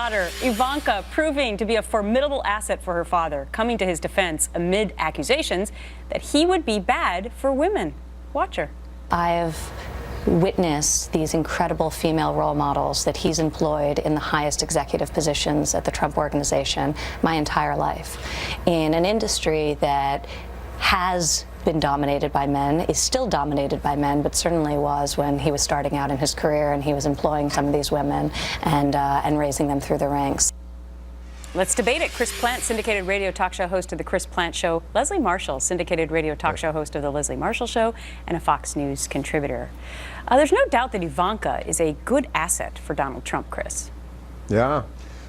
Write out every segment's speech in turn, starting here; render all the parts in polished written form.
daughter, Ivanka, proving to be a formidable asset for her father, coming to his defense amid accusations that he would be bad for women. Watch her. I've witnessed these incredible female role models that he's employed in the highest executive positions at the Trump Organization my entire life. In an industry that has been dominated by men, is still dominated by men, but certainly was when he was starting out in his career and he was employing some of these women and raising them through the ranks. Let's debate it. Chris Plante, syndicated radio talk show host of The Chris Plante Show. Leslie Marshall, syndicated radio talk show host of The Leslie Marshall Show and a Fox News contributor. There's no doubt that Ivanka is a good asset for Donald Trump, Chris. Yeah.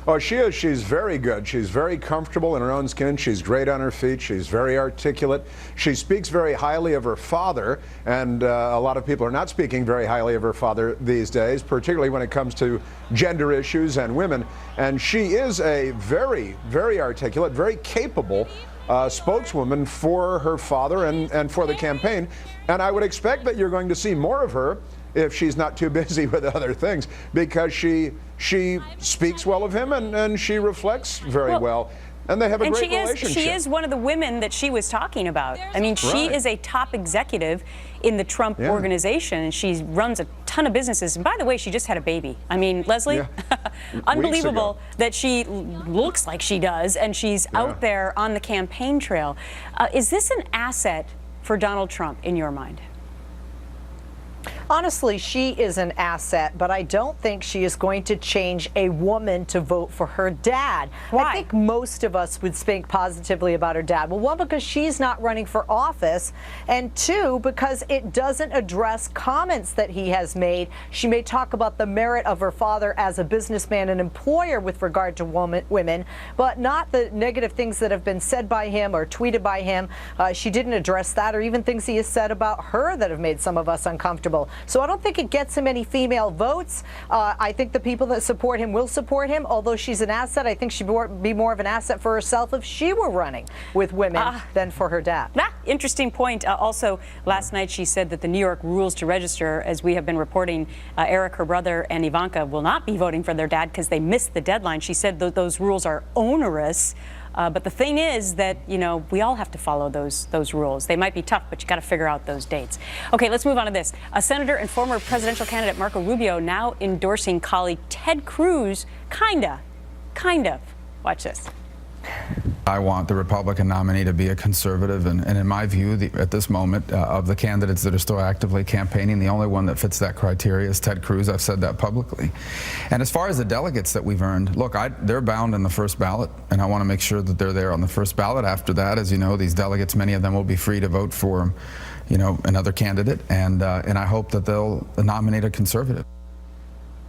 Oh, she is. She's very good. She's very comfortable in her own skin. She's great on her feet. She's very articulate. She speaks very highly of her father, and a lot of people are not speaking very highly of her father these days, particularly when it comes to gender issues and women. And she is a very, very articulate, very capable spokeswoman for her father and for the campaign. And I would expect that you're going to see more of her if she's not too busy with other things, because she speaks well of him and she reflects very well. And they have a great relationship. She is one of the women that she was talking about. I mean, she is a top executive in the Trump organization, and she runs a ton of businesses. And by the way, she just had a baby. I mean, Leslie, unbelievable that she looks like she does, and she's out there on the campaign trail. Is this an asset for Donald Trump in your mind? Honestly, she is an asset, but I don't think she is going to change a woman to vote for her dad. Why? I think most of us would speak positively about her dad. Well, one, because she's not running for office, and two, because it doesn't address comments that he has made. She may talk about the merit of her father as a businessman and employer with regard to women, but not the negative things that have been said by him or tweeted by him. She didn't address that, or even things he has said about her that have made some of us uncomfortable. So I don't think it gets him any female votes. I think the people that support him will support him. Although she's an asset, I think she'd be more of an asset for herself if she were running with women than for her dad. Interesting point. Also, last night she said that the New York rules to register, as we have been reporting, Eric, her brother, and Ivanka will not be voting for their dad because they missed the deadline. She said those rules are onerous. But the thing is that, you know, we all have to follow those rules. They might be tough, but you got to figure out those dates. Okay, let's move on to this. A senator and former presidential candidate Marco Rubio now endorsing colleague Ted Cruz, kind of. Watch this. I want the Republican nominee to be a conservative, and in my view, at this moment, of the candidates that are still actively campaigning, the only one that fits that criteria is Ted Cruz. I've said that publicly. And as far as the delegates that we've earned, look, they're bound in the first ballot, and I want to make sure that they're there on the first ballot. After that, as you know, these delegates, many of them will be free to vote for, you know, another candidate, and I hope that they'll nominate a conservative.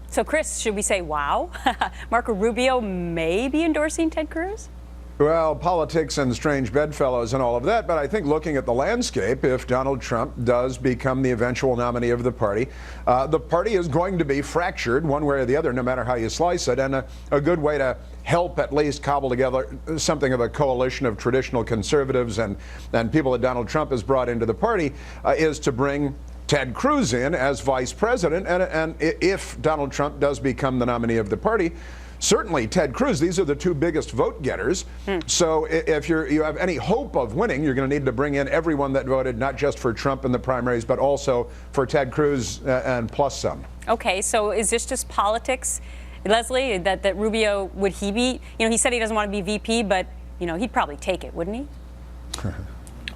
So, Chris, should we say, wow, Marco Rubio may be endorsing Ted Cruz? Well, politics and strange bedfellows and all of that, but I think looking at the landscape, if Donald Trump does become the eventual nominee of the party is going to be fractured one way or the other, no matter how you slice it, and a good way to help at least cobble together something of a coalition of traditional conservatives and people that Donald Trump has brought into the party is to bring Ted Cruz in as vice president, and if Donald Trump does become the nominee of the party, certainly Ted Cruz, these are the two biggest vote getters. So if you have any hope of winning, you're going to need to bring in everyone that voted not just for Trump in the primaries, but also for Ted Cruz and plus some. Okay, so is this just politics, Leslie, that Rubio, would he be, you know, he said he doesn't want to be VP, but, you know, he'd probably take it, wouldn't he?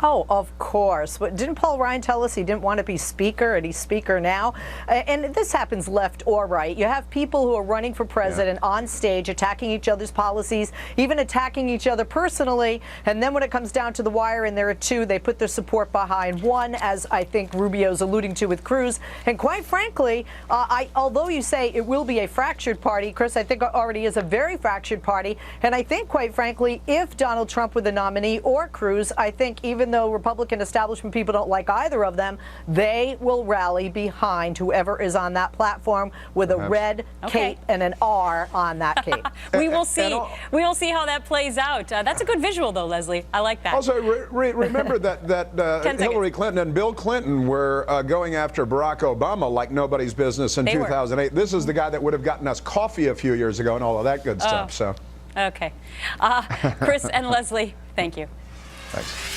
Oh, of course. But didn't Paul Ryan tell us he didn't want to be speaker, and he's speaker now? And this happens left or right. You have people who are running for president on stage, attacking each other's policies, even attacking each other personally. And then when it comes down to the wire and there are two, they put their support behind one, as I think Rubio's alluding to with Cruz. And quite frankly, although you say it will be a fractured party, Chris, I think it already is a very fractured party. And I think, quite frankly, if Donald Trump were the nominee or Cruz, I think even even though Republican establishment people don't like either of them, they will rally behind whoever is on that platform with a red cape and an R on that cape. We will see. We will see how that plays out. That's a good visual, though, Leslie. I like that. Also, remember that Hillary Clinton and Bill Clinton were going after Barack Obama like nobody's business in 2008. This is the guy that would have gotten us coffee a few years ago and all of that good stuff. So. Okay. Chris and Leslie, thank you. Thanks.